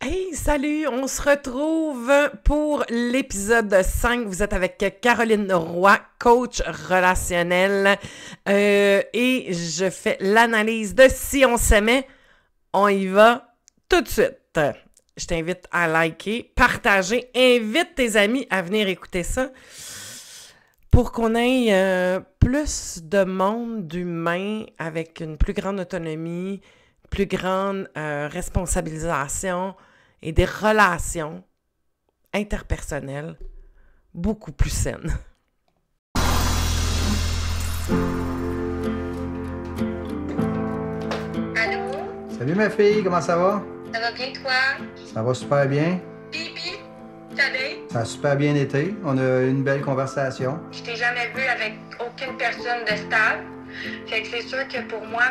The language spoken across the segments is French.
Hey, salut! On se retrouve pour l'épisode 5. Vous êtes avec Caroline Roy, coach relationnel. Et je fais l'analyse de Si on s'aimait. On y va tout de suite. Je t'invite à liker, partager, invite tes amis à venir écouter ça pour qu'on ait plus de monde, d'humains avec une plus grande autonomie, plus grande responsabilisation et des relations interpersonnelles beaucoup plus saines. Allô? Salut ma fille, comment ça va? Ça va bien toi? Ça va super bien. Pipi? T'allais? Ça a super bien été. On a eu une belle conversation. Je t'ai jamais vu avec aucune personne de stable. Fait que c'est sûr que pour moi,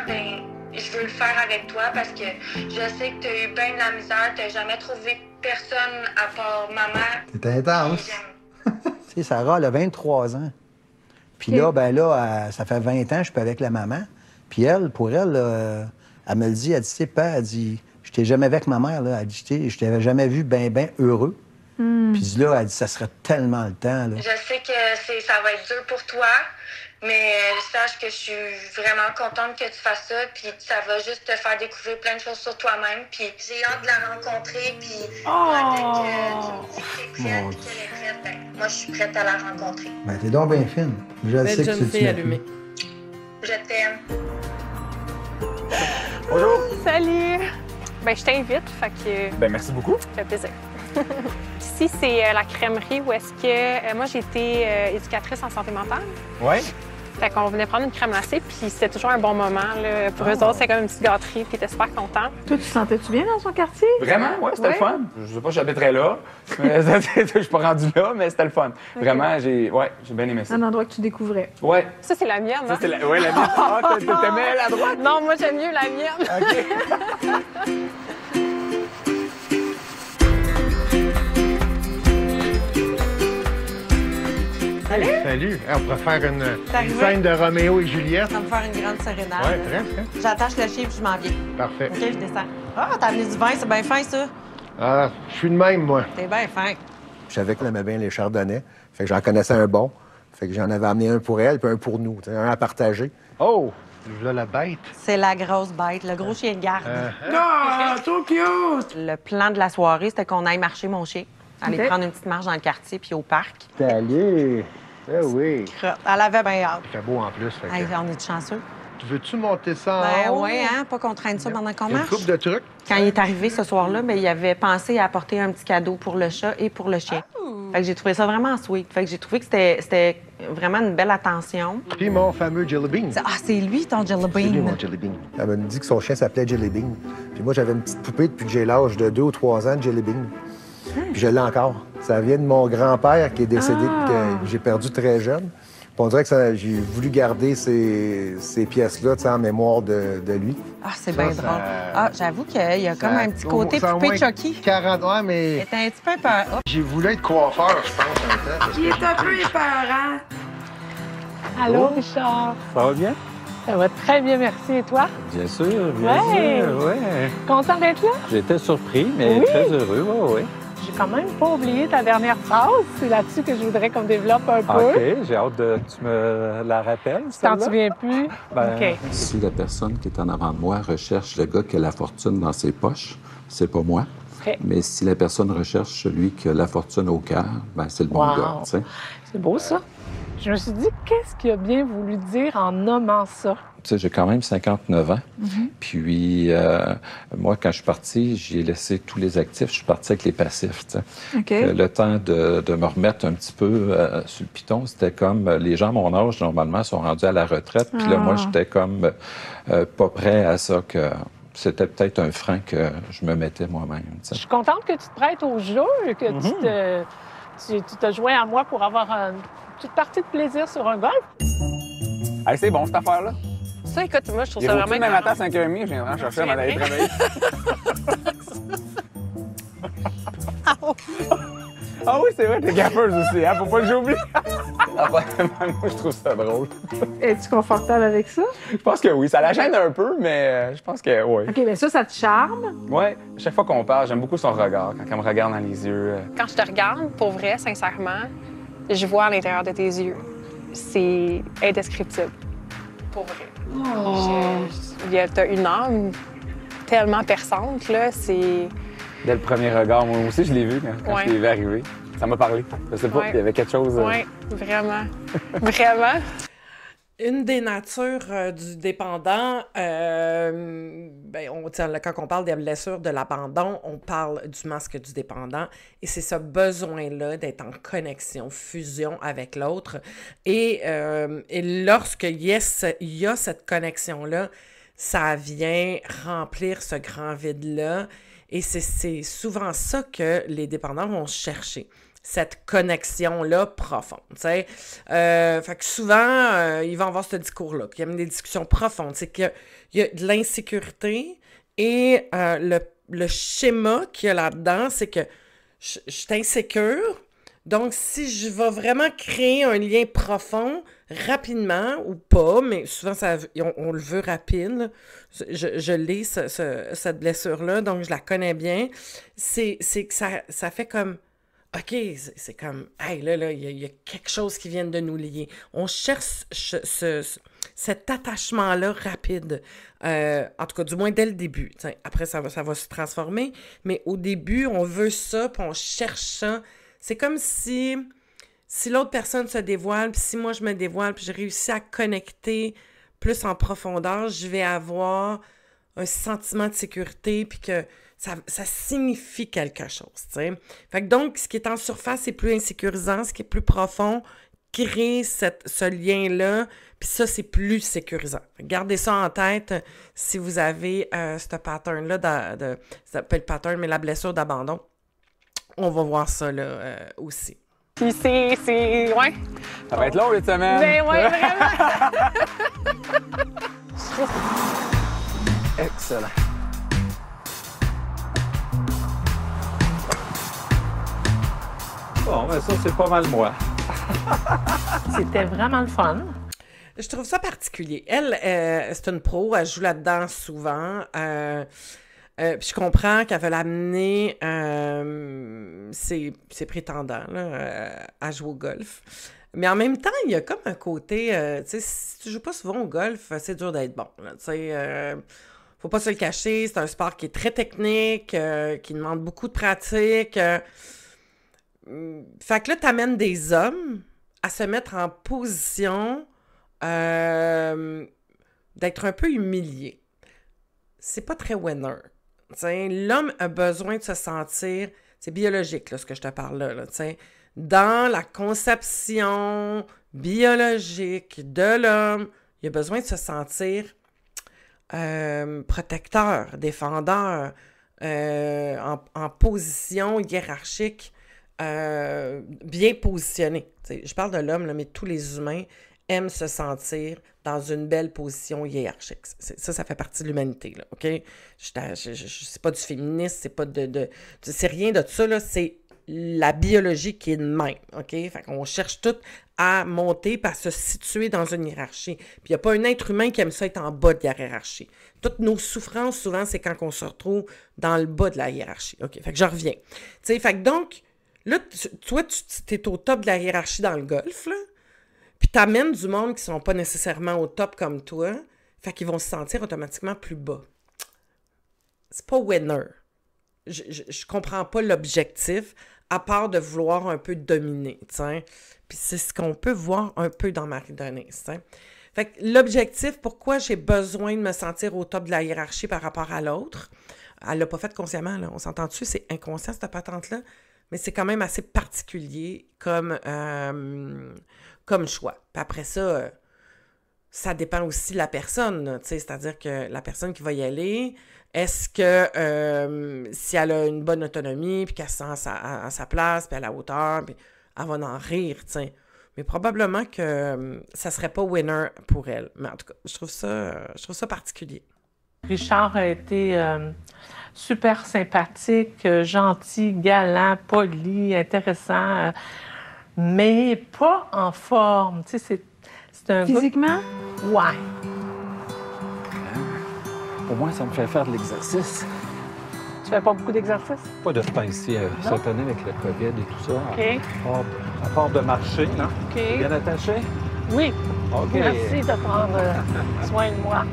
je veux le faire avec toi parce que je sais que t'as eu bien de la misère. T'as jamais trouvé personne à part ma mère. C'était intense. Tu sais, Sarah, elle a 23 ans. Puis là, ça fait 20 ans que je suis pas avec la maman. Puis elle, pour elle, elle me le dit, elle dit, tu sais, père, elle dit, je t'ai jamais vu avec ma mère, là. Elle dit, je t'avais jamais vu ben heureux. Puis là, elle dit, ça serait tellement le temps, là. Je sais que ça va être dur pour toi, mais sache que je suis vraiment contente que tu fasses ça, puis ça va juste te faire découvrir plein de choses sur toi-même, puis j'ai hâte de la rencontrer, puis dès que tu me dis que t'es prête, puis qu'elle est prête, moi je suis prête à la rencontrer. Ben, t'es donc bien fine. Je le sais que jeune tu fille allumée. Je t'aime. Bonjour! Salut! Ben, je t'invite, fait que Ben merci beaucoup. ça fait plaisir. Ici, c'est la crèmerie où est-ce que... moi, j'ai été éducatrice en santé mentale. Ouais. Fait qu'on venait prendre une crème glacée, puis c'était toujours un bon moment. Là. Pour eux autres, c'était comme une petite gâterie, puis ils étaient super contents. Toi, tu sentais-tu bien dans son quartier? Vraiment? Ouais, c'était Ouais. le fun. Je sais pas si j'habiterais là. Je suis pas rendu là, mais c'était le fun. Vraiment, j'ai bien aimé ça. Un endroit que tu découvrais. Ouais. Ça, c'est la mienne, Ça, hein? c'est la mienne. Ah, t'aimais elle à droite? Non, moi, j'aime mieux la mienne. OK. Salut! On pourrait faire une arrivé? scène de Roméo et Juliette. On va me faire une grande sérénade. Ouais, très. J'attache le chiffre, je m'en viens. Parfait. OK, je descends. Ah, t'as amené du vin, c'est bien fin, ça. Ah, je suis de même, moi. T'es bien fin. Je savais qu'elle aimait bien les chardonnays. Fait que j'en connaissais un bon. Fait que j'en avais amené un pour elle puis un pour nous. Un à partager. Oh! Là, la bête. C'est la grosse bête, le gros chien de garde. Ah, trop cute! Le plan de la soirée, c'était qu'on aille marcher mon chien. Aller OK. prendre une petite marche dans le quartier puis au parc. Salut! Eh oui. Crotte. Elle avait bien hâte. Il fait beau en plus. Fait que... Hey, on est chanceux. Veux-tu monter ça en Ben haut? oui, hein, pas qu'on traîne ça pendant qu'on Une marche. couple de trucs. Quand il est arrivé ce soir-là, ben, il avait pensé à apporter un petit cadeau pour le chat et pour le chien. Fait que j'ai trouvé ça vraiment sweet. Fait que j'ai trouvé que c'était vraiment une belle attention. Puis mon fameux Jelly Bean. Ah, c'est lui, ton Jelly C'est lui, Bean. mon Jelly Bean. Elle m'a dit que son chien s'appelait Jelly Bean. Puis moi, j'avais une petite poupée depuis que j'ai l'âge de 2 ou 3 ans de Jelly Bean. Puis je l'ai encore. Ça vient de mon grand-père qui est décédé, que j'ai perdu très jeune. Puis on dirait que j'ai voulu garder ces pièces-là, tu sais, en mémoire de lui. Ah, c'est bien Ça, drôle. Ah, j'avoue qu'il y a comme un petit côté ça a au poupée moins Chucky. 40 ans, Il mais était un petit peu peur. Oh, j'ai voulu être coiffeur, je pense, en même temps. Il est un peu épeurant. Allô, Richard? Ça va bien? Ça va très bien, merci. Et toi? Bien sûr, bien sûr, ouais. Content d'être là? J'étais surpris, mais Oui. très heureux, ouais. J'ai quand même pas oublié ta dernière phrase. C'est là-dessus que je voudrais qu'on développe un peu. OK, j'ai hâte que tu me la rappelles, Tu t'en souviens plus? Ben, OK. Si la personne qui est en avant de moi recherche le gars qui a la fortune dans ses poches, c'est pas moi. OK. Mais si la personne recherche celui qui a la fortune au cœur, ben c'est le bon Wow. gars, tu sais. C'est beau, ça. Je me suis dit, qu'est-ce qu'il a bien voulu dire en nommant ça? Tu sais, j'ai quand même 59 ans. Puis, moi, quand je suis parti, j'ai laissé tous les actifs. Je suis parti avec les passifs, tu sais. OK. Le temps de me remettre un petit peu sur le piton, c'était comme... Les gens à mon âge, normalement, sont rendus à la retraite. Puis là, moi, j'étais comme pas prêt à ça, que c'était peut-être un frein que je me mettais moi-même, tu Je sais. suis contente que tu te prêtes au jeu, que tu te joins à moi pour avoir une petite partie de plaisir sur un golf. Hey, c'est bon, cette affaire-là. Ça, écoute, moi, je trouve Il ça est vraiment même matin à écœurant. 5h30, je viens de chercher avant d'aller travailler. Ah oui, c'est vrai, t'es gaffeuse aussi, hein? Faut pas que j'oublie. Moi, je trouve ça drôle. Es-tu confortable avec ça? Je pense que oui. Ça la gêne un peu, mais je pense que oui. OK, bien ça te charme? Oui. Chaque fois qu'on parle, j'aime beaucoup son regard. Quand elle me regarde dans les yeux. Quand je te regarde, pour vrai, sincèrement, je vois à l'intérieur de tes yeux. C'est indescriptible. Pour vrai. T'as une âme tellement perçante, là, c'est... Dès le premier regard, moi aussi, je l'ai vu quand je l'ai vu arriver. Ça m'a parlé. Je sais pas, il y avait quelque chose... Oui, vraiment. Vraiment. Une des natures du dépendant, quand on parle des blessures de l'abandon, on parle du masque du dépendant. Et c'est ce besoin-là d'être en connexion, fusion avec l'autre. Et lorsqu'il y a cette connexion-là, ça vient remplir ce grand vide-là. Et c'est souvent ça que les dépendants vont chercher. Cette connexion-là profonde, tu sais. Fait que souvent, ils vont avoir ce discours-là, qu'il y a même des discussions profondes. C'est qu'il y a de l'insécurité et le schéma qu'il y a là-dedans, c'est que je suis insécure. Donc, si je vais vraiment créer un lien profond, rapidement ou pas, mais souvent, on le veut rapide, là. Je l'ai, cette blessure-là, donc je la connais bien. C'est que ça fait comme... OK, c'est comme, hey, là, il y a quelque chose qui vient de nous lier. On cherche cet attachement-là rapide, en tout cas, du moins dès le début. T'sais, après, ça va se transformer, mais au début, on veut ça, puis on cherche ça. C'est comme si l'autre personne se dévoile, puis si moi je me dévoile, puis j'ai réussi à connecter plus en profondeur, je vais avoir un sentiment de sécurité, puis que ça signifie quelque chose, tu sais. Fait que donc, ce qui est en surface, c'est plus insécurisant, ce qui est plus profond, crée ce lien-là, puis ça, c'est plus sécurisant. Gardez ça en tête si vous avez ce pattern-là, ça s'appelle le pattern, mais la blessure d'abandon. On va voir ça, là, aussi. Puis ouais. Ça va être long, les semaines. Ben ouais, vraiment. Excellent. Bon, ben ça, c'est pas mal moi. C'était vraiment le fun. Je trouve ça particulier. Elle, c'est une pro, elle joue là-dedans souvent. Puis je comprends qu'elle veut l'amener ses prétendants là, à jouer au golf. Mais en même temps, il y a comme un côté, tu sais, si tu joues pas souvent au golf, c'est dur d'être bon. Tu sais, faut pas se le cacher, c'est un sport qui est très technique, qui demande beaucoup de pratique. Fait que là, t'amènes des hommes à se mettre en position d'être un peu humilié. C'est pas très winner. T'sais, l'homme a besoin de se sentir, c'est biologique là, ce que je te parle là, dans la conception biologique de l'homme, il a besoin de se sentir protecteur, défendeur, en position hiérarchique, bien positionné. T'sais, je parle de l'homme, là, mais tous les humains aiment se sentir dans une belle position hiérarchique. Ça fait partie de l'humanité, là, OK? C'est pas du féminisme, c'est pas c'est rien de ça, là, c'est la biologie qui est de même, OK? Fait qu'on cherche tout à monter, à se situer dans une hiérarchie. Puis il n'y a pas un être humain qui aime ça être en bas de la hiérarchie. Toutes nos souffrances, souvent, c'est quand on se retrouve dans le bas de la hiérarchie. OK? Fait que je reviens. Tu sais, fait que donc, là, toi, tu es au top de la hiérarchie dans le golf, là. Puis t'amènes du monde qui sont pas nécessairement au top comme toi, fait qu'ils vont se sentir automatiquement plus bas. C'est pas winner. Je comprends pas l'objectif, à part de vouloir un peu dominer, t'sais. Puis c'est ce qu'on peut voir un peu dans Marie-Denise, t'sais. Fait que l'objectif, pourquoi j'ai besoin de me sentir au top de la hiérarchie par rapport à l'autre, elle l'a pas fait consciemment, là. On s'entend dessus, c'est inconscient, cette patente-là, mais c'est quand même assez particulier comme choix. Puis après ça, ça dépend aussi de la personne, tu sais, c'est-à-dire que la personne qui va y aller, est-ce que si elle a une bonne autonomie, puis qu'elle se sent à sa place, puis à la hauteur, puis elle va en rire, tu sais. Mais probablement que ça serait pas winner pour elle. Mais en tout cas, je trouve ça particulier. Richard a été super sympathique, gentil, galant, poli, intéressant. mais pas en forme. Tu sais, c'est un gars... Physiquement? Ouais. Pour moi, ça me fait faire de l'exercice. Tu fais pas beaucoup d'exercices? Pas de temps ici cette année avec le COVID et tout ça. OK. À part de marcher, non? OK. Bien attaché? Oui. OK. Merci de prendre soin de moi.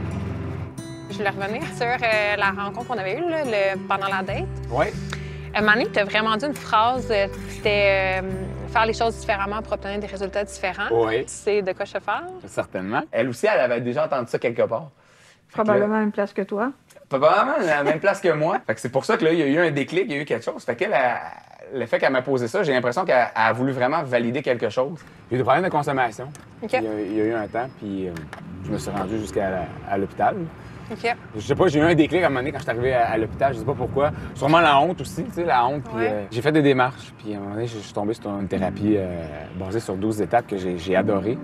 Je voulais revenir sur la rencontre qu'on avait eue là, pendant la date. Oui. À un moment donné, tu as vraiment dit une phrase, c'était faire les choses différemment pour obtenir des résultats différents. Oui. Tu sais de quoi je parle? Certainement. Elle aussi, elle avait déjà entendu ça quelque part. Probablement à la même place que toi. Probablement à la même place que moi. Fait que c'est pour ça que là, il y a eu un déclic, il y a eu quelque chose. Fait qu'elle, le fait qu'elle m'a posé ça, j'ai l'impression qu'elle a voulu vraiment valider quelque chose. Il y a eu des problèmes de consommation. OK. Il y a eu un temps, puis je me suis rendu jusqu'à l'hôpital. OK. Je sais pas, j'ai eu un déclic à un moment donné quand je suis arrivé à l'hôpital, je sais pas pourquoi. Sûrement la honte aussi, tu sais, la honte. Puis j'ai fait des démarches, puis à un moment donné, je suis tombé sur une thérapie basée sur 12 étapes que j'ai adoré.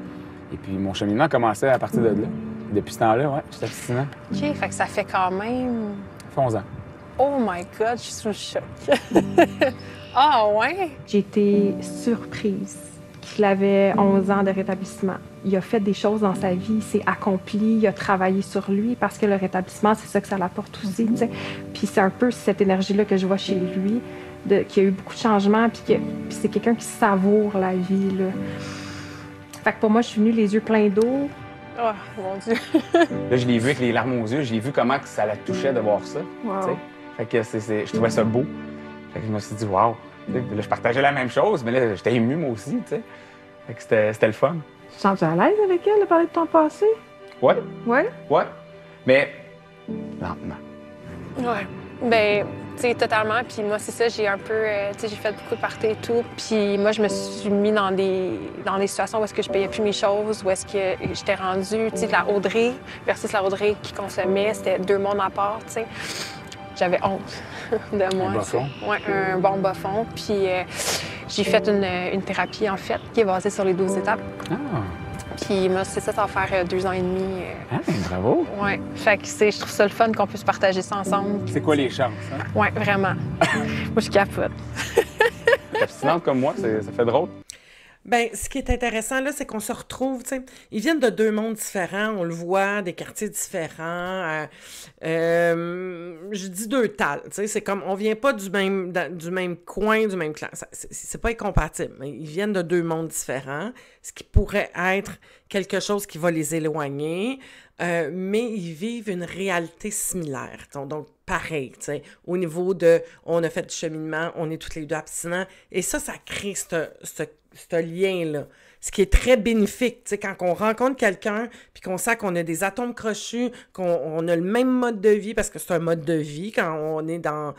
Et puis mon cheminement a commencé à partir de là. Depuis ce temps-là, ouais, j'étais abstinent. OK, fait que ça fait quand même... Ça fait 11 ans. Oh my God, je suis sous le choc. Ah ouais? J'ai été surprise qu'il avait 11 ans de rétablissement. Il a fait des choses dans sa vie, il s'est accompli, il a travaillé sur lui parce que le rétablissement, c'est ça que ça l'apporte aussi, tu sais. Puis c'est un peu cette énergie-là que je vois chez lui, qu'il y a eu beaucoup de changements, puis c'est quelqu'un qui savoure la vie, là. Fait que pour moi, je suis venue les yeux pleins d'eau. Oh, mon Dieu! Là, je l'ai vu avec les larmes aux yeux, j'ai vu comment que ça la touchait de voir ça. Wow. Fait que je trouvais ça beau. Fait que je me suis dit, waouh! Là, je partageais la même chose, mais là, j'étais ému moi aussi, tu sais. Fait que c'était le fun. Tu te sens-tu à l'aise avec elle de parler de ton passé? Ouais. Ouais? Ouais. Mais lentement. Ouais. Ben, tu sais, totalement. Puis moi, c'est ça, j'ai un peu, tu sais, j'ai fait beaucoup de parties et tout. Puis moi, je me suis mis dans des situations où est-ce que je payais plus mes choses, où est-ce que j'étais rendue, tu sais, de la Audrey versus la Audrey qui consommait. C'était deux mondes à part, tu sais. J'avais honte de moi. Un bas fond? Oui, un bon bas fond. Puis j'ai fait une thérapie, en fait, qui est basée sur les 12 étapes. Ah! Puis moi, c'est ça, ça va faire 2 ans et demi. Ah, bravo! Oui. Fait que je trouve ça le fun qu'on puisse partager ça ensemble. C'est quoi les chances, hein? Oui, vraiment. Moi, je capote. Abstinente comme moi, ça fait drôle. Ben, ce qui est intéressant, là, c'est qu'on se retrouve, tu sais, ils viennent de deux mondes différents, on le voit, des quartiers différents. Je dis deux tales, tu sais, c'est comme, on vient pas du même coin, du même clan. C'est pas incompatible, mais ils viennent de deux mondes différents, ce qui pourrait être quelque chose qui va les éloigner, mais ils vivent une réalité similaire. Donc, pareil, tu sais, au niveau de, on a fait du cheminement, on est toutes les deux abstinents, et ça crée ce lien-là, ce qui est très bénéfique, tu sais, quand on rencontre quelqu'un, puis qu'on sent qu'on a des atomes crochus, qu'on a le même mode de vie, parce que c'est un mode de vie quand on est dans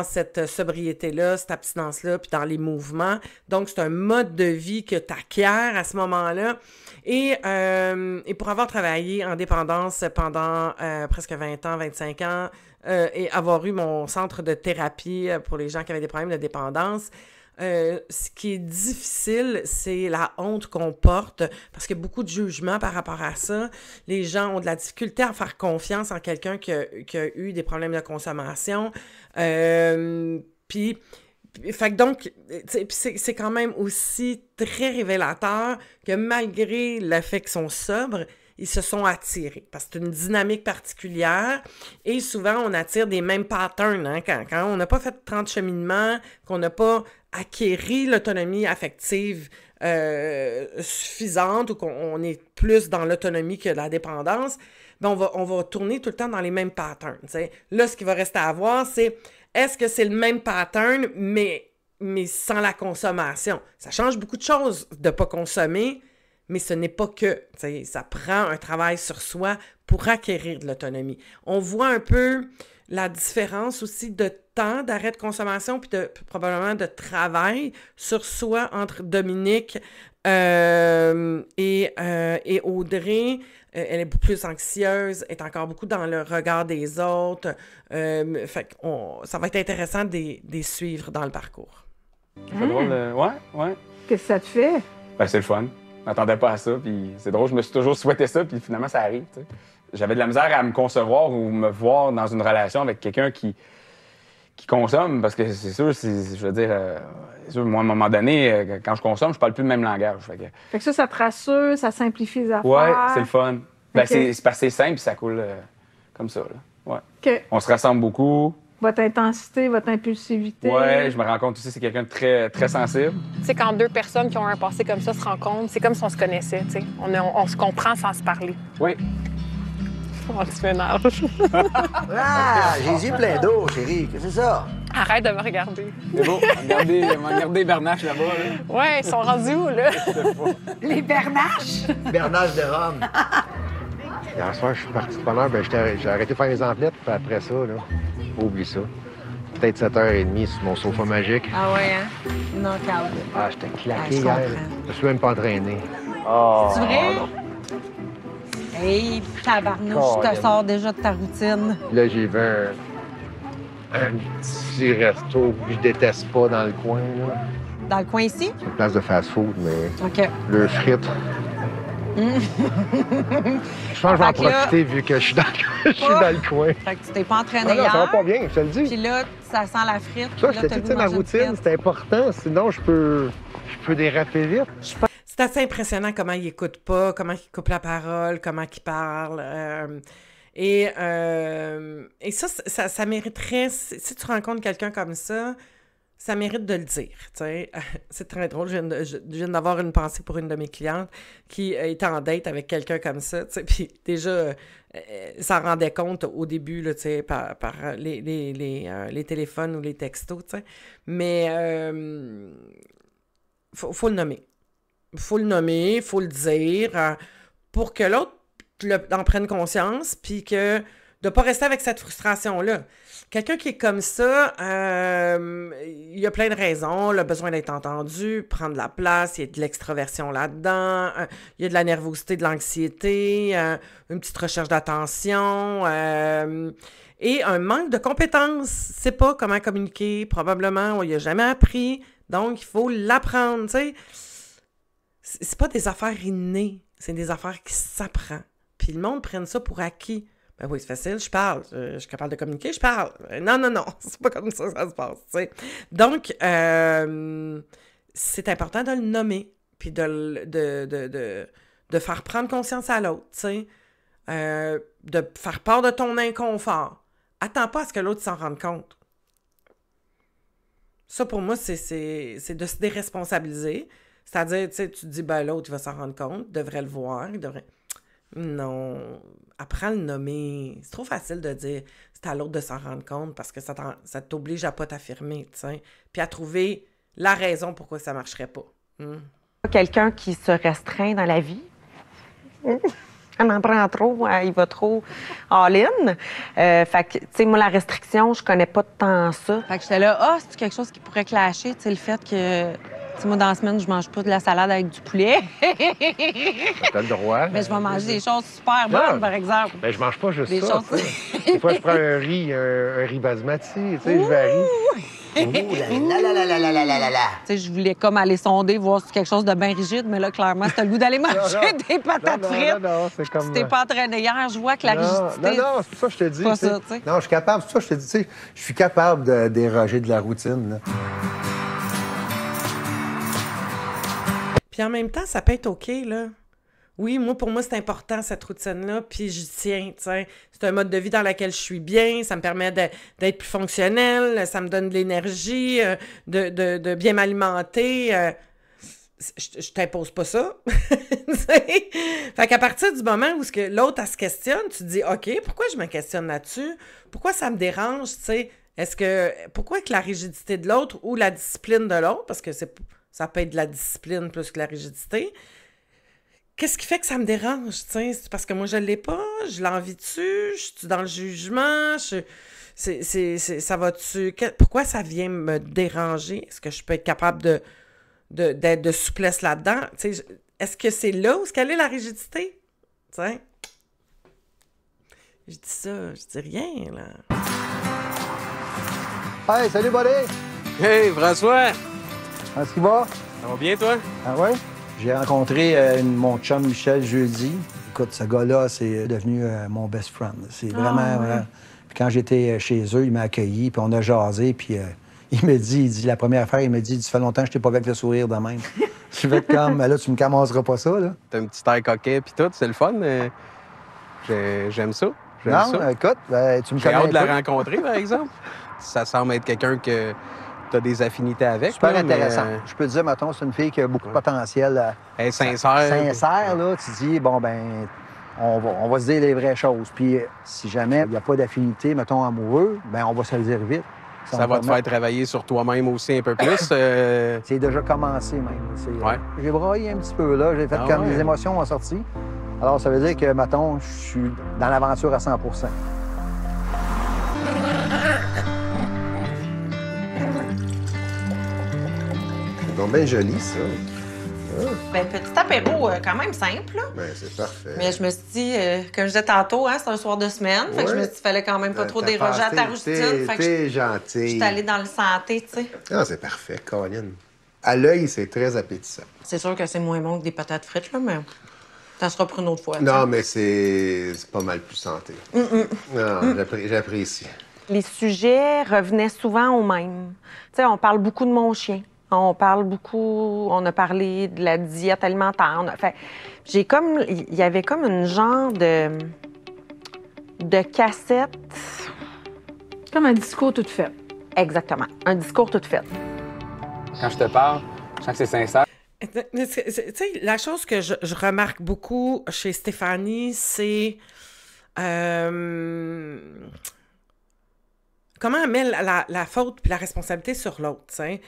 cette sobriété-là, cette abstinence-là, puis dans les mouvements. Donc, c'est un mode de vie que tu acquiers à ce moment-là. Et pour avoir travaillé en dépendance pendant presque 20 ans, 25 ans, et avoir eu mon centre de thérapie pour les gens qui avaient des problèmes de dépendance, ce qui est difficile, c'est la honte qu'on porte, parce qu'il y a beaucoup de jugements par rapport à ça. Les gens ont de la difficulté à faire confiance en quelqu'un qui a eu des problèmes de consommation. Puis, fait que donc, c'est quand même aussi très révélateur que malgré le fait qu'ils sont sobres, ils se sont attirés, parce que c'est une dynamique particulière, et souvent, on attire des mêmes patterns, hein, quand on n'a pas fait 30 cheminements, qu'on n'a pas acquéri l'autonomie affective suffisante, ou qu'on est plus dans l'autonomie que la dépendance, ben on va tourner tout le temps dans les mêmes patterns, t'sais. Là, ce qui va rester à voir, c'est est-ce que c'est le même pattern, mais sans la consommation? Ça change beaucoup de choses de ne pas consommer, mais ce n'est pas que, ça prend un travail sur soi pour acquérir de l'autonomie. On voit un peu la différence aussi de temps d'arrêt de consommation puis probablement de travail sur soi entre Dominique et Audrey. Elle est beaucoup plus anxieuse, est encore beaucoup dans le regard des autres. Fait que ça va être intéressant de les suivre dans le parcours. C'est drôle, ouais. Qu'est-ce que ça te fait? Ben, c'est le fun. Je m'attendais pas à ça, puis c'est drôle, je me suis toujours souhaité ça, puis finalement, ça arrive, tu sais. J'avais de la misère à me concevoir ou me voir dans une relation avec quelqu'un qui qui consomment, parce que c'est sûr, je veux dire, c'est sûr, moi, à un moment donné, quand je consomme, je parle plus le même langage. Fait que ça te rassure, ça simplifie les affaires. Ouais, c'est le fun. Ben, Okay. c'est parce que c'est simple, ça coule comme ça, là. Ouais. OK. On se rassemble beaucoup. Votre intensité, votre impulsivité. Ouais, je me rends compte aussi que c'est quelqu'un de très, très sensible. Tu sais, quand deux personnes qui ont un passé comme ça se rencontrent, c'est comme si on se connaissait, tu sais. On se comprend sans se parler. Oui. Oh, tu m'énerves. Ah, j'ai les yeux pleins d'eau, chérie. Qu'est-ce que c'est ça? Arrête de me regarder. C'est beau. Regardez Bernache là-bas. Là. Ouais, ils sont rendus où, là? Les Bernaches? Bernache de Rome. Hier soir, je suis parti de bonne heure, j'ai arrêté de faire les emplettes, puis après ça, là, oublie ça. Peut-être 7h30 sur mon sofa magique. Ah ouais, hein? Non, calme. Ah, j'étais claqué je hier. comprends. Je me suis même pas entraîné. Oh, C'est vrai? non. Hey, tabarnouche, je te sors déjà de ta routine. Là, j'ai vu un petit resto que je déteste pas dans le coin. Là. Dans le coin ici? C'est une place de fast-food, mais OK. le frites. Je pense que je vais en profiter vu que je suis dans le coin. Fait que tu t'es pas entraîné Non, hier. ça va pas bien, je te le dis. Puis là, ça sent la frite. Ça, puis je là, te t'as dis, le goût de ma manger une routine, frite. c'est important. Sinon, je peux déraper vite. C'est assez impressionnant comment il écoute pas, comment il coupe la parole, comment il parle. Et ça mériterait, si tu rencontres quelqu'un comme ça mérite de le dire. T'sais. C'est très drôle. Je viens d'avoir une pensée pour une de mes clientes qui était en date avec quelqu'un comme ça. Puis déjà, s'en rendait compte au début là, par les téléphones ou les textos. T'sais. Mais faut le nommer. Faut le nommer, faut le dire pour que l'autre en prenne conscience, puis que de pas rester avec cette frustration-là. Quelqu'un qui est comme ça, il y a plein de raisons, le besoin d'être entendu, prendre la place, il y a de l'extroversion là-dedans, il y a de la nervosité, de l'anxiété, une petite recherche d'attention, et un manque de compétences. C'est pas comment communiquer, probablement, on y a jamais appris, donc il faut l'apprendre, tu sais. C'est pas des affaires innées, c'est des affaires qui s'apprend. Puis le monde prenne ça pour acquis. Ben oui, c'est facile, je parle. Je suis capable de communiquer, je parle. Non, c'est pas comme ça que ça se passe, tu sais. Donc, c'est important de le nommer, puis de faire prendre conscience à l'autre, tu sais. De faire part de ton inconfort. Attends pas à ce que l'autre s'en rende compte. Ça, pour moi, c'est de se déresponsabiliser. C'est-à-dire, tu sais, tu te dis, ben l'autre, il va s'en rendre compte, il devrait le voir, il devrait... Non, apprends à le nommer. C'est trop facile de dire c'est à l'autre de s'en rendre compte parce que ça t'oblige à pas t'affirmer, tu sais, puis à trouver la raison pourquoi ça marcherait pas. Quelqu'un qui se restreint dans la vie. Elle en prend trop, il va trop all-in. Fait que, tu sais, moi, la restriction, je connais pas tant ça. Fait que j'étais là, c'est quelque chose qui pourrait clasher, tu sais, le fait que... Tu sais, moi, dans la semaine, je mange pas de la salade avec du poulet. T'as le droit. Mais je vais manger des choses super bonnes, par exemple. Ben, je mange pas juste des ça. Choses... Des fois, je prends un riz basmati, tu sais, je varie. Tu sais, je voulais comme aller sonder, voir si c'est quelque chose de bien rigide, mais là, clairement, si t'as le goût d'aller manger des patates frites. Non, c'est comme... Si t'es pas entraîné hier, je vois que la rigidité... Non, c'est ça que je te dis. Pas ça, tu sais. Non, je suis capable, c'est ça que je te dis, tu sais, je suis capable de déroger de la routine, là. Puis en même temps, ça peut être OK, là. Oui, pour moi, c'est important, cette routine-là, puis j'y tiens, tu sais. C'est un mode de vie dans lequel je suis bien, ça me permet d'être plus fonctionnel, ça me donne de l'énergie, de bien m'alimenter. Je t'impose pas ça. Fait qu'à partir du moment où l'autre, elle se questionne, tu te dis, OK, pourquoi je me questionne là-dessus? Pourquoi ça me dérange, tu sais? Pourquoi que la rigidité de l'autre ou la discipline de l'autre, parce que ça peut être de la discipline plus que la rigidité. Qu'est-ce qui fait que ça me dérange? C'est parce que moi, je ne l'ai pas, je l'envie-tu, je suis dans le jugement, ça va-tu... Pourquoi ça vient me déranger? Est-ce que je peux être capable d'être de souplesse là-dedans? Est-ce que c'est là où est la rigidité? T'sais? Je dis ça, je dis rien, là. Hey, salut, buddy! Hey, François! Comment est-ce qu'il va? Ça va bien, toi? Ah ouais? J'ai rencontré mon chum Michel jeudi. Écoute, ce gars-là, c'est devenu mon best friend. C'est vraiment... Puis quand j'étais chez eux, il m'a accueilli, puis on a jasé, puis il me dit, la première affaire, il me dit, ça fait longtemps que je t'ai pas vu avec le sourire de même. Je vais être comme, là, tu me commenceras pas ça, là. T'as un petit air coquet, puis tout, c'est le fun. J'aime ça. Non, écoute, tu me connais. J'ai hâte de la pas. rencontrer, par exemple. Ça semble être quelqu'un que tu as des affinités avec. Super là, intéressant. mais, Je peux te dire, mettons, c'est une fille qui a beaucoup de potentiel. Elle est sincère. Sincère, là. Tu dis, bon, ben, on va se dire les vraies choses. Puis si jamais il n'y a pas d'affinité, mettons, amoureux, ben on va se le dire vite. Ça va te faire travailler sur toi-même aussi un peu plus. C'est déjà commencé, même. Ouais. J'ai braillé un petit peu, là. J'ai fait comme les émotions ont sorti. Alors, ça veut dire que, mettons, je suis dans l'aventure à 100 C'est donc bien joli, ça. Ben, petit apéro quand même simple, là. Ben, c'est parfait. Mais je me suis dit, comme je disais tantôt, hein, c'est un soir de semaine. Fait que je me suis dit qu'il fallait quand même pas trop déroger à ta routine. Fait que T'es gentil. je suis allée dans le santé, tu sais. Ah, c'est parfait, Colin. À l'œil, c'est très appétissant. C'est sûr que c'est moins bon que des patates frites, là, mais ça sera pour une autre fois. Non, mais c'est pas mal plus santé. Non, j'apprécie. Les sujets revenaient souvent aux mêmes. Tu sais, on parle beaucoup de mon chien. On parle beaucoup... On a parlé de la diète alimentaire. Fait, j'ai comme... Il y avait comme une genre de cassette... Comme un discours tout fait. Exactement. Un discours tout fait. Quand je te parle, je sens que c'est sincère. Tu sais, la chose que je remarque beaucoup chez Stéphanie, c'est comment elle met la faute puis la responsabilité sur l'autre, tu sais.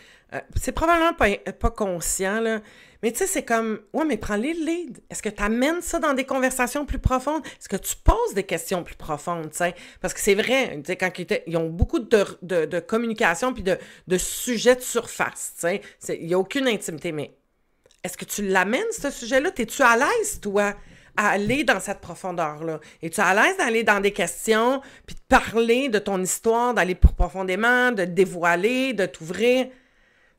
C'est probablement pas conscient, là. Mais tu sais, c'est comme, ouais, mais prends-les le lead. Est-ce que tu amènes ça dans des conversations plus profondes? Est-ce que tu poses des questions plus profondes, tu sais? Parce que c'est vrai, tu sais, quand ils ont beaucoup de communication puis de sujets de surface, tu sais. Il n'y a aucune intimité, mais est-ce que tu l'amènes, ce sujet-là? Es-tu à l'aise, toi, à aller dans cette profondeur-là? Es-tu à l'aise d'aller dans des questions puis de parler de ton histoire, d'aller plus profondément, de te dévoiler, de t'ouvrir?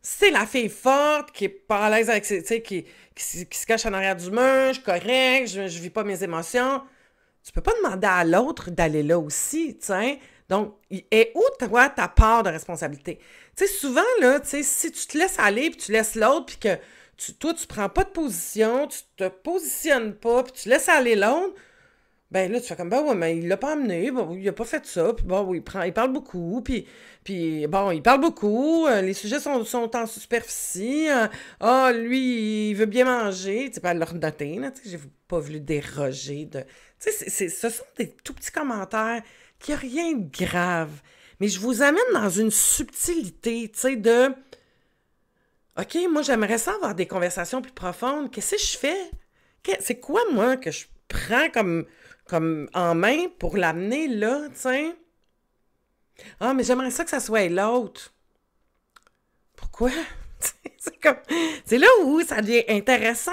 C'est la fille forte qui est pas à l'aise avec, tu sais, qui se cache en arrière du mur, je suis correct, je vis pas mes émotions. Tu peux pas demander à l'autre d'aller là aussi, tu sais. Donc, et où, toi, ta part de responsabilité? Tu sais, souvent, là, tu sais, si tu te laisses aller, puis tu laisses l'autre, puis que toi, tu prends pas de position, tu te positionnes pas, puis tu laisses aller l'autre, ben là, tu fais comme, ben ouais, mais il l'a pas amené, bon, il a pas fait ça, puis bon, oui, il parle beaucoup, puis bon, il parle beaucoup, les sujets sont en superficie, lui, il veut bien manger, tu sais, pas leur noter, là, tu sais, j'ai pas voulu déroger de... Tu sais, ce sont des tout petits commentaires qui n'ont rien de grave, mais je vous amène dans une subtilité, tu sais, de... OK, moi, j'aimerais ça avoir des conversations plus profondes. Qu'est-ce que je fais? C'est quoi, moi, que je prends comme en main pour l'amener là, tu sais? Ah, mais j'aimerais ça que ça soit l'autre. Pourquoi? C'est là où ça devient intéressant.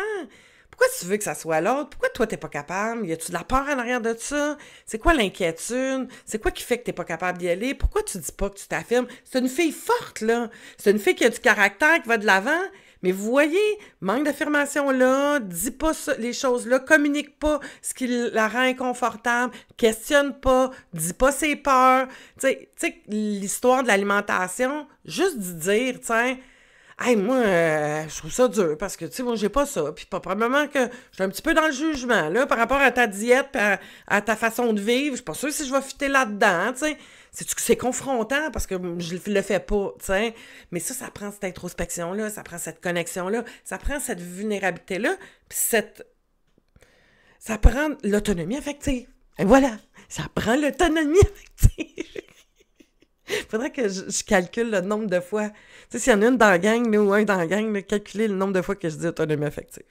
Pourquoi tu veux que ça soit l'autre? Pourquoi toi, t'es pas capable? Y a-tu de la peur en arrière de ça? C'est quoi l'inquiétude? C'est quoi qui fait que t'es pas capable d'y aller? Pourquoi tu dis pas que tu t'affirmes? C'est une fille forte, là. C'est une fille qui a du caractère, qui va de l'avant. Mais vous voyez, manque d'affirmation là, dis pas ça, les choses là, communique pas ce qui la rend inconfortable, questionne pas, dis pas ses peurs. Tu sais, l'histoire de l'alimentation, juste de dire, tiens, hey, moi, je trouve ça dur parce que, tu sais, moi, j'ai pas ça. Puis probablement que je suis un petit peu dans le jugement, là, par rapport à ta diète et à ta façon de vivre. Je suis pas sûre si je vais fitter là-dedans, tu sais. C'est confrontant parce que je le fais pas, tu sais. Mais ça prend cette introspection-là, ça prend cette connexion-là, ça prend cette vulnérabilité-là, puis ça prend l'autonomie affective. Et voilà, ça prend l'autonomie affective. Faudrait que je calcule le nombre de fois. Tu sais, s'il y en a une dans la gang, là, ou un dans la gang, là, calculer le nombre de fois que je dis autonomie affective.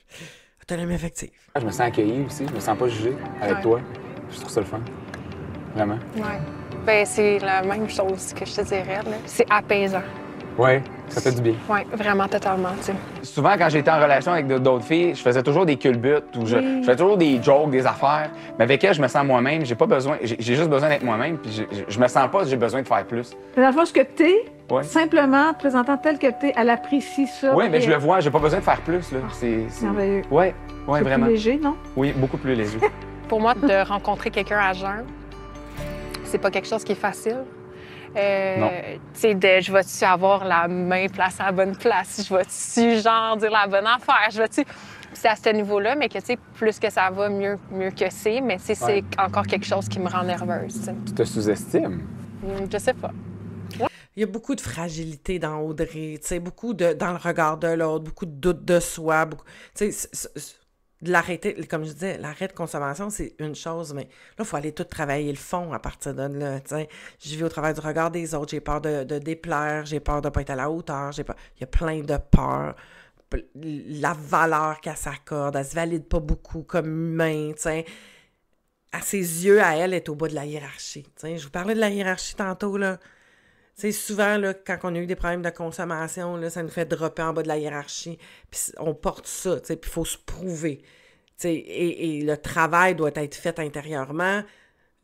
Autonomie affective. Je me sens accueilli aussi, je me sens pas jugé avec toi. Je trouve ça le fun. Vraiment. Ouais. Ben, c'est la même chose que je te dirais, là. C'est apaisant. Oui, ça fait du bien. Oui, vraiment, totalement, tu sais. Souvent, quand j'étais en relation avec d'autres filles, je faisais toujours des culbutes ou je faisais toujours des jokes, des affaires. Mais avec elle, je me sens moi-même. J'ai pas besoin... J'ai juste besoin d'être moi-même, puis je me sens pas, j'ai besoin de faire plus. Dans le fond, ce que t'es, simplement te présentant tel que t'es, elle apprécie ça. Oui, mais je le vois, j'ai pas besoin de faire plus, là. C'est merveilleux. Oui, vraiment. Plus léger, non? Oui, beaucoup plus léger. Pour moi, de rencontrer quelqu'un à jeun, c'est pas quelque chose qui est facile. Non. Tu sais, je vais-tu avoir la main placée à la bonne place? Je vais-tu, genre, dire la bonne affaire? Je vais-tu... C'est à ce niveau-là, mais que, tu sais, plus que ça va, mieux que c'est. Mais, tu sais, c'est encore quelque chose qui me rend nerveuse, t'sais. Tu te sous-estimes? Je sais pas. Il y a beaucoup de fragilité dans Audrey, tu sais, beaucoup dans le regard de l'autre, beaucoup de doutes de soi, beaucoup... Tu sais, l'arrêter, comme je disais, l'arrêt de consommation, c'est une chose, mais là, il faut aller tout travailler le fond à partir de là, tu sais. Je vis au travers du regard des autres, j'ai peur de déplaire, j'ai peur de ne pas être à la hauteur, il y a plein de peurs. La valeur qu'elle s'accorde, elle se valide pas beaucoup comme humain, tu sais. À ses yeux, à elle, est au bas de la hiérarchie, tu sais. Je vous parlais de la hiérarchie tantôt, là. Tu sais, souvent, là, quand on a eu des problèmes de consommation, là, ça nous fait dropper en bas de la hiérarchie. Puis on porte ça, tu sais, puis il faut se prouver. Tu sais, et le travail doit être fait intérieurement,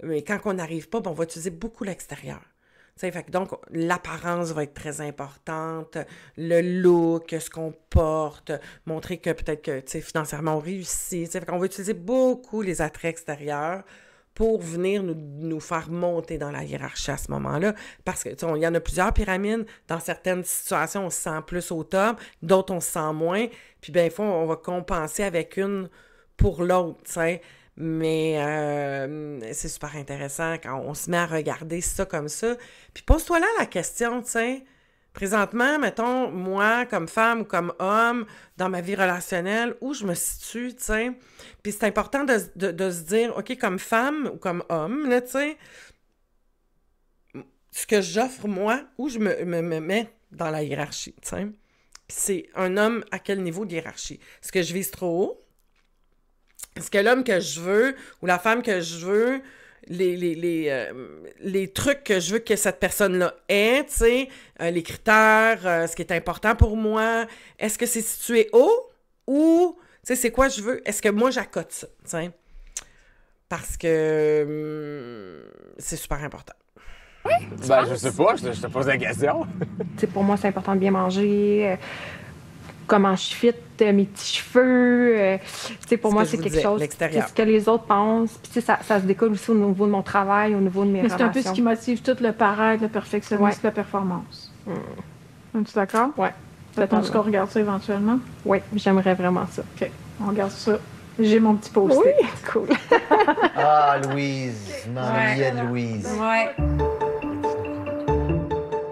mais quand on n'arrive pas, on va utiliser beaucoup l'extérieur. Tu sais, fait que donc, l'apparence va être très importante, le look, ce qu'on porte, montrer que peut-être que, tu sais, financièrement, on réussit. Tu sais, fait qu'on va utiliser beaucoup les attraits extérieurs pour venir nous faire monter dans la hiérarchie à ce moment-là. Parce que, tu sais, il y en a plusieurs pyramides. Dans certaines situations, on se sent plus au top, d'autres, on se sent moins. Puis, bien, des fois, on va compenser avec une pour l'autre, tu sais. Mais c'est super intéressant quand on se met à regarder ça comme ça. Puis, pose-toi là la question, tu sais. Présentement, mettons, moi, comme femme ou comme homme, dans ma vie relationnelle, où je me situe, tu sais. Puis c'est important de se dire, OK, comme femme ou comme homme, là, tu sais, ce que j'offre, moi, où je me mets dans la hiérarchie, tu sais. Puis c'est un homme à quel niveau de hiérarchie? Est-ce que je vise trop haut? Est-ce que l'homme que je veux ou la femme que je veux... les trucs que je veux que cette personne-là ait, tu sais, les critères, ce qui est important pour moi, est-ce que c'est situé haut ou, tu sais, c'est quoi je veux? Est-ce que moi, j'accote ça, tu sais? Parce que c'est super important. Oui, ben, je sais pas, je te pose la question. Tu sais, pour moi, c'est important de bien manger, comment je fit mes petits cheveux. Tu sais, pour moi, c'est quelque chose. C'est ce que les autres pensent. Puis, tu sais, ça se découle aussi au niveau de mon travail, au niveau de mes relations. C'est un peu ce qui motive tout le paraître, le perfectionnisme, la performance. Es-tu d'accord? Oui. Peut-être qu'on regarde ça éventuellement? Oui, j'aimerais vraiment ça. OK, on regarde ça. J'ai mon petit post-it. Oui, cool. Ah, Louise. M'ennuyais de Louise. Ouais.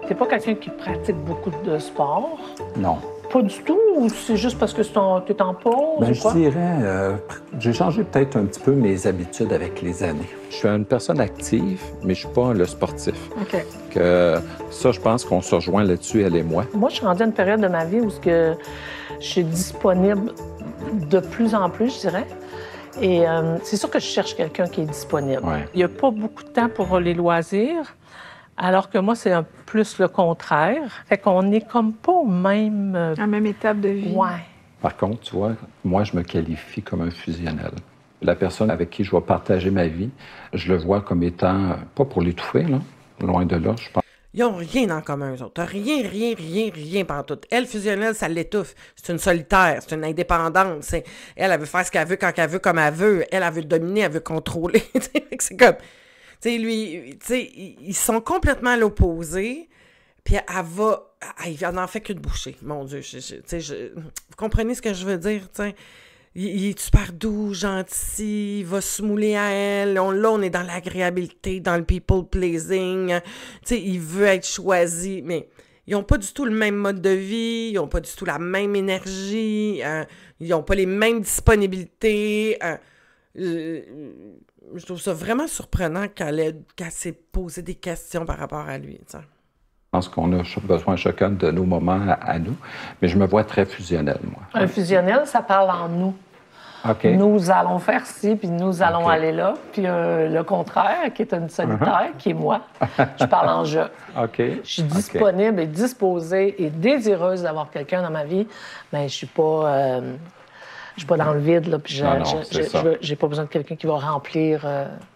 T'es pas quelqu'un qui pratique beaucoup de sport? Non. Pas du tout? Ou c'est juste parce que t'es en pause? Ben, ou quoi? je dirais, j'ai changé peut-être un petit peu mes habitudes avec les années. Je suis une personne active, mais je suis pas le sportif. OK. Ça, je pense qu'on se rejoint là-dessus, elle et moi. Moi, je suis rendue à une période de ma vie où je suis disponible de plus en plus, je dirais. Et c'est sûr que je cherche quelqu'un qui est disponible. Ouais. Il n'y a pas beaucoup de temps pour les loisirs. Alors que moi, c'est un plus le contraire. Fait qu'on n'est comme pas au même... À la même étape de vie. Ouais. Par contre, tu vois, moi, je me qualifie comme un fusionnel. La personne avec qui je vais partager ma vie, je le vois comme étant, pas pour l'étouffer, là, loin de là, je pense. Ils n'ont rien en commun, eux autres. Rien pantoute. Elle, fusionnelle, ça l'étouffe. C'est une solitaire, c'est une indépendante. Elle veut faire ce qu'elle veut, quand elle veut, comme elle veut. Elle veut dominer, elle veut contrôler. C'est comme... Tu sais, lui, tu sais, ils sont complètement à l'opposé, puis elle en fait qu'une bouchée, mon Dieu. Vous comprenez ce que je veux dire, tu sais? Il est super doux, gentil, il va se mouler à elle. Là, on est dans l'agréabilité, dans le people-pleasing. Tu sais, il veut être choisi, mais ils n'ont pas du tout le même mode de vie, ils n'ont pas du tout la même énergie, ils n'ont pas les mêmes disponibilités. Je trouve ça vraiment surprenant qu'elle s'est posé des questions par rapport à lui. T'sais. Je pense qu'on a besoin chacun de nos moments à nous, mais je me vois très fusionnel, moi. Un fusionnel, ça parle en nous. Okay. Nous allons faire ci, puis nous allons aller là. Puis le contraire, qui est une solitaire, qui est moi, je parle en je. Okay. Je suis disponible et disposée et désireuse d'avoir quelqu'un dans ma vie, mais je suis pas dans le vide, là, puis j'ai pas besoin de quelqu'un qui va remplir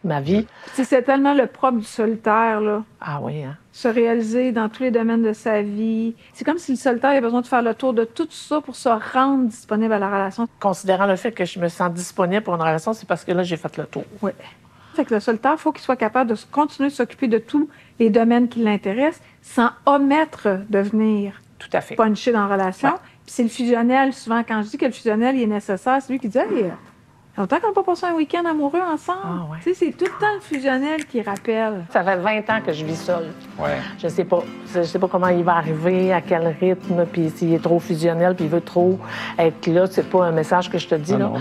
ma vie. C'est tellement le propre du solitaire, là. Ah oui, hein? Se réaliser dans tous les domaines de sa vie. C'est comme si le solitaire a besoin de faire le tour de tout ça pour se rendre disponible à la relation. Considérant le fait que je me sens disponible pour une relation, c'est parce que là, j'ai fait le tour. Oui. Fait que le solitaire, il faut qu'il soit capable de continuer de s'occuper de tous les domaines qui l'intéressent sans omettre de venir puncher dans la relation. Ouais. Puis c'est le fusionnel, souvent, quand je dis que le fusionnel il est nécessaire, c'est lui qui dit « Hey, longtemps qu'on n'a pas passé un week-end amoureux ensemble. Ah, ouais. Tu sais, c'est tout le temps le fusionnel qui rappelle. Ça fait 20 ans que je vis seule. Ouais. Je sais pas comment il va arriver, à quel rythme, puis s'il est trop fusionnel, puis il veut trop être là. C'est pas un message que je te dis, Ah là. non,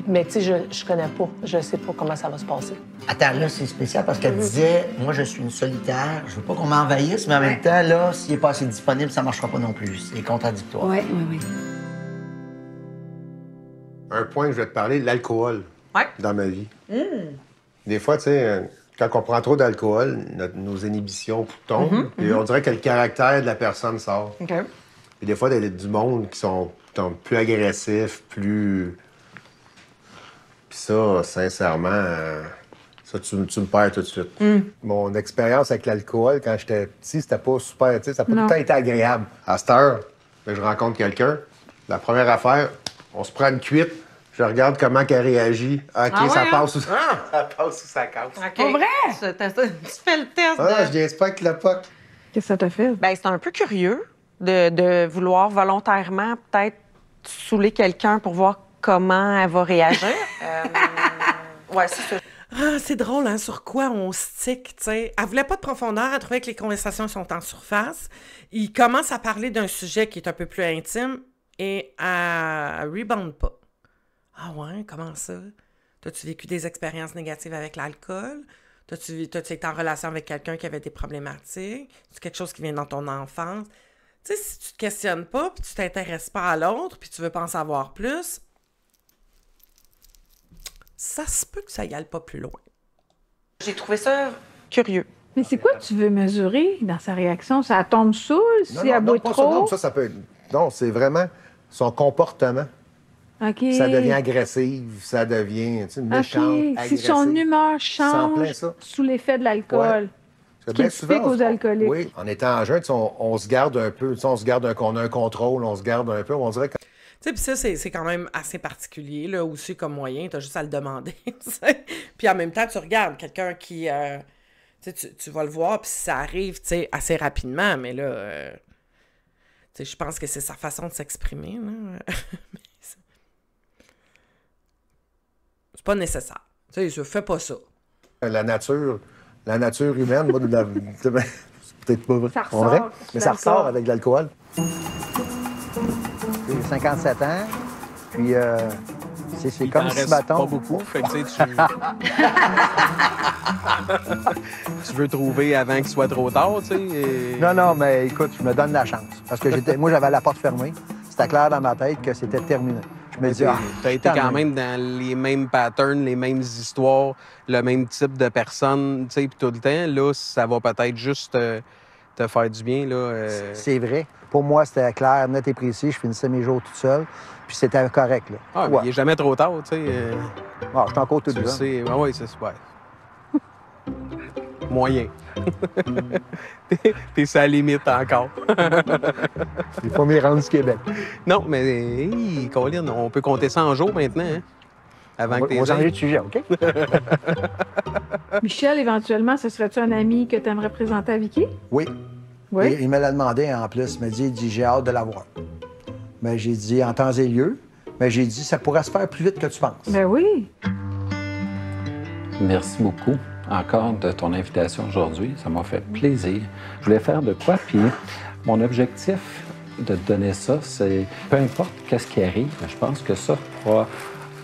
Mais tu sais, je connais pas. Je sais pas comment ça va se passer. Attends, là, c'est spécial parce qu'elle disait, moi, je suis une solitaire, je veux pas qu'on m'envahisse, mais en même temps, là, s'il est pas assez disponible, ça marchera pas non plus. C'est contradictoire. Oui. Un point que je vais te parler, l'alcool dans ma vie. Des fois, tu sais, quand on prend trop d'alcool, nos inhibitions tombent, et on dirait que le caractère de la personne sort. OK. Et des fois, il y a du monde qui sont plus agressifs, plus... Puis ça, sincèrement, ça, tu me perds tout de suite. Mon expérience avec l'alcool, quand j'étais petit, c'était pas super, tu sais, ça n'a pas tout le temps été agréable. À cette heure, je rencontre quelqu'un, la première affaire, on se prend une cuite, je regarde comment qu'elle réagit. OK, ça passe ou ça passe ou ça casse. Pour vrai? Tu fais le test. Ah, je niaise pas avec le POC. Qu'est-ce que ça t'a fait? Ben, c'est un peu curieux de vouloir volontairement peut-être saouler quelqu'un pour voir comment elle va réagir. Ouais, c'est ça. Ah, c'est drôle, hein, sur quoi on stick, tu sais. Elle voulait pas de profondeur, elle trouvait que les conversations sont en surface. Il commence à parler d'un sujet qui est un peu plus intime et elle rebound pas. Ah ouais, comment ça? T'as-tu vécu des expériences négatives avec l'alcool? T'as-tu été en relation avec quelqu'un qui avait des problématiques? C'est quelque chose qui vient dans ton enfance? Tu sais, si tu te questionnes pas, puis tu t'intéresses pas à l'autre, puis tu veux pas en savoir plus, ça se peut que ça y aille pas plus loin. J'ai trouvé ça curieux. Mais c'est quoi que tu veux mesurer dans sa réaction? Ça tombe saoul? Si elle boit trop? Ça peut être... Non, c'est vraiment son comportement. OK. Ça devient agressive, ça devient méchante, agressive. Si son humeur change sous l'effet de l'alcool. Ouais. Ce qui est typique aux alcooliques. Oui, en étant jeune, on se garde un peu, on se garde qu'on a un contrôle, on se garde un peu, on dirait que... Tu sais, puis ça, c'est quand même assez particulier, là, aussi comme moyen, t'as juste à le demander, puis en même temps, tu regardes quelqu'un qui... tu vas le voir, puis ça arrive, tu sais, assez rapidement, mais là... tu sais, je pense que c'est sa façon de s'exprimer, là. C'est pas nécessaire. Tu sais, je fais pas ça. La nature humaine, moi, c'est peut-être pas vrai. Ça ressort. Mais ça ressort avec l'alcool. J'ai 57 ans, puis c'est comme si bâton. Pas beaucoup, fait que tu sais, tu veux trouver avant qu'il soit trop tard, tu sais. Et... Non, mais écoute, je me donne la chance. Parce que moi, j'avais la porte fermée. C'était clair dans ma tête que c'était terminé. Je me dis, t'as été quand même dans les mêmes patterns, les mêmes histoires, le même type de personne, tu sais, puis tout le temps. Là, ça va peut-être juste te faire du bien, là. C'est vrai. Pour moi, c'était clair, net et précis. Je finissais mes jours toute seule, puis c'était correct, là. Ah, mais il n'est jamais trop tard, tu sais. Ah, je suis encore tout tu sais, oui, c'est super. Moyen. T'es sur la limite encore. Il faut m'y rendre du Québec. Non, mais, hey, Colin, on peut compter 100 jours maintenant, hein? Avant que t'aies... On va changer de sujet, OK? Michel, éventuellement, ce serait-tu un ami que tu aimerais présenter à Vicky? Oui. Oui? Et il me l'a demandé en plus. Il dit, j'ai hâte de la voir. Mais j'ai dit, en temps et lieu. Mais j'ai dit, ça pourrait se faire plus vite que tu penses. Ben oui. Merci beaucoup encore de ton invitation aujourd'hui. Ça m'a fait plaisir. Je voulais faire de quoi, puis mon objectif de te donner ça, c'est peu importe qu'est-ce qui arrive, je pense que ça pourra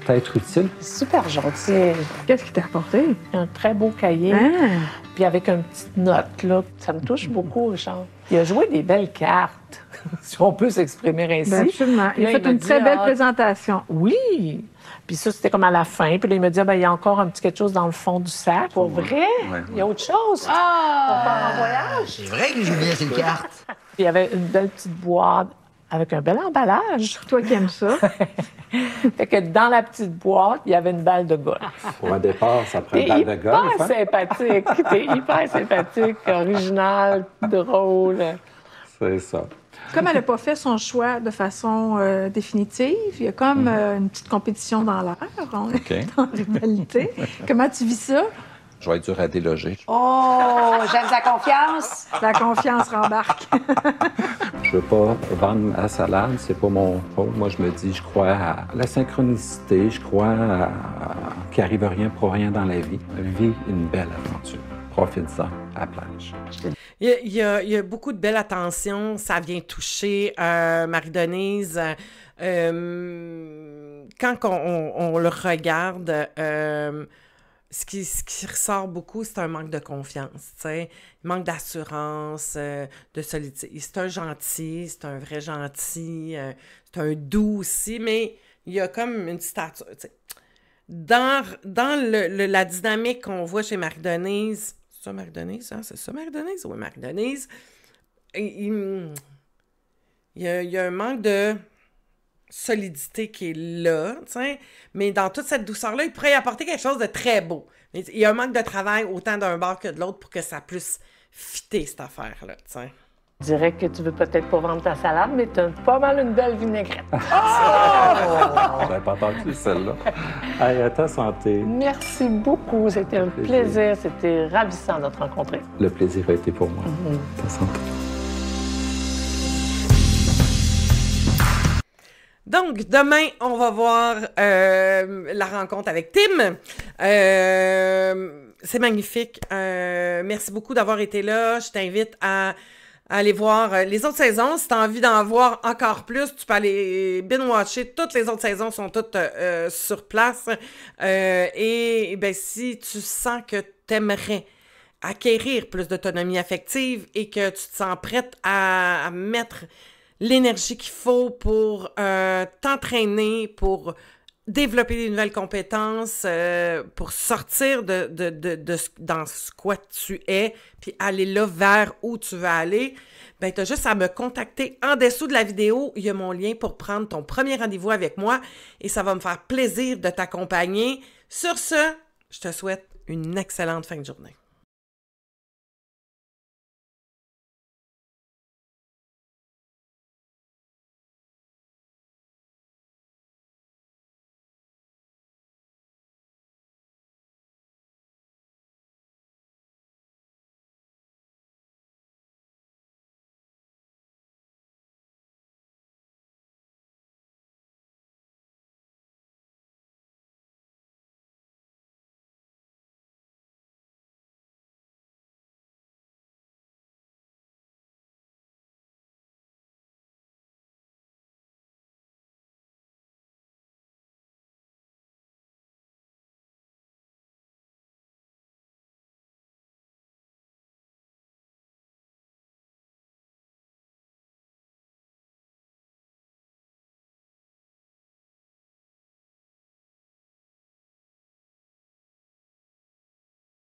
t'être utile. Super gentil. Qu'est-ce qui t'a apporté? Un très beau cahier. Ah. Puis avec une petite note, là. Ça me touche beaucoup, Richard. Il a joué des belles cartes, si on peut s'exprimer ainsi. Ben absolument. Il a fait une très belle présentation. Oui. Puis ça, c'était comme à la fin. Puis là, il me dit, il y a encore un petit quelque chose dans le fond du sac. Pour vrai? Ouais. Il y a autre chose. On part en voyage. C'est vrai que j'ai oublié ces cartes. Puis il y avait une belle petite boîte avec un bel emballage. Toi qui aimes ça. Fait que dans la petite boîte, il y avait une balle de golf. Pour un départ, ça prend une balle de golf. T'es sympathique. T'es hyper sympathique, original, drôle. C'est ça. comme elle n'a pas fait son choix de façon définitive, il y a comme une petite compétition dans l'air, on est en rivalité. Comment tu vis ça? Je vais être dur à déloger. Oh, j'aime sa confiance. La confiance rembarque. Je veux pas vendre ma salade, c'est pas mon rôle. Moi, je me dis, je crois à la synchronicité, je crois qu'il n'arrive rien pour rien dans la vie. Vis une belle aventure. Profite-en à la plage. Il y a beaucoup de belle attention. Ça vient toucher Marie-Denise. Quand on le regarde, ce qui ressort beaucoup, c'est un manque de confiance, tu sais. Il manque d'assurance, de solidité. C'est un gentil, c'est un vrai gentil, c'est un doux aussi, mais il y a comme une stature, tu sais. Dans la dynamique qu'on voit chez Marie-Denise, c'est ça Marie-Denise, hein? C'est ça Marie-Denise? Oui, Marie-Denise. Il y a un manque de solidité qui est là, t'sais, mais dans toute cette douceur-là, il pourrait y apporter quelque chose de très beau. Mais il y a un manque de travail autant d'un bord que de l'autre pour que ça puisse fitter cette affaire-là, t'sais. Je dirais que tu veux peut-être pas vendre ta salade, mais tu as pas mal une belle vinaigrette. Oh! J'avais pas entendu celle-là. Allez, à ta santé. Merci beaucoup. C'était un plaisir. C'était ravissant de te rencontrer. Le plaisir a été pour moi. Ta santé. Donc, demain, on va voir la rencontre avec Tim. C'est magnifique. Merci beaucoup d'avoir été là. Je t'invite à aller voir les autres saisons. Si tu as envie d'en voir encore plus, tu peux aller binge-watcher. Toutes les autres saisons sont toutes sur place. Et ben, si tu sens que tu aimerais acquérir plus d'autonomie affective et que tu te sens prête à mettre l'énergie qu'il faut pour t'entraîner, pour développer des nouvelles compétences, pour sortir dans ce quoi tu es, puis aller là vers où tu veux aller, ben tu as juste à me contacter en dessous de la vidéo. Il y a mon lien pour prendre ton premier rendez-vous avec moi et ça va me faire plaisir de t'accompagner. Sur ce, je te souhaite une excellente fin de journée.